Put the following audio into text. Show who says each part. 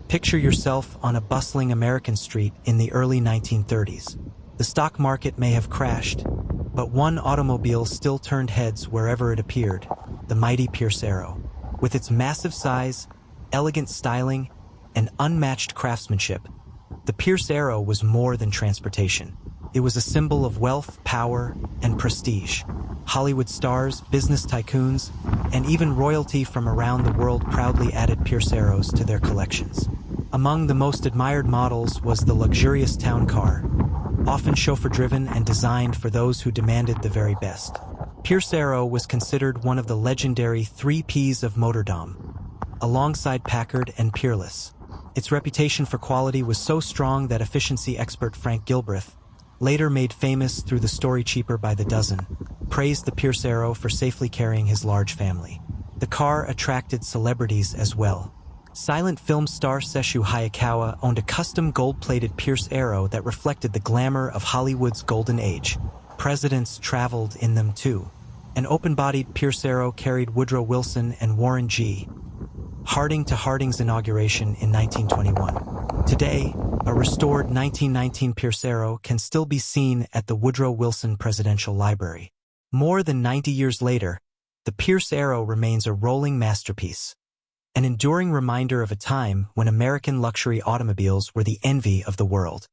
Speaker 1: Picture yourself on a bustling American street in the early 1930s. The stock market may have crashed, but one automobile still turned heads wherever it appeared, the mighty Pierce Arrow. With its massive size, elegant styling, and unmatched craftsmanship, the Pierce Arrow was more than transportation. It was a symbol of wealth, power, and prestige. Hollywood stars, business tycoons, and even royalty from around the world proudly added Pierce Arrows to their collections. Among the most admired models was the luxurious town car, often chauffeur-driven and designed for those who demanded the very best. Pierce Arrow was considered one of the legendary 3 Ps of motordom, alongside Packard and Peerless. Its reputation for quality was so strong that efficiency expert Frank Gilbreth, later made famous through the story Cheaper by the Dozen, praised the Pierce Arrow for safely carrying his large family. The car attracted celebrities as well. Silent film star Sesshu Hayakawa owned a custom gold-plated Pierce Arrow that reflected the glamour of Hollywood's golden age. Presidents traveled in them too. An open-bodied Pierce Arrow carried Woodrow Wilson and Warren G. Harding to Harding's inauguration in 1921. Today, a restored 1919 Pierce Arrow can still be seen at the Woodrow Wilson Presidential Library. More than 90 years later, the Pierce Arrow remains a rolling masterpiece, an enduring reminder of a time when American luxury automobiles were the envy of the world.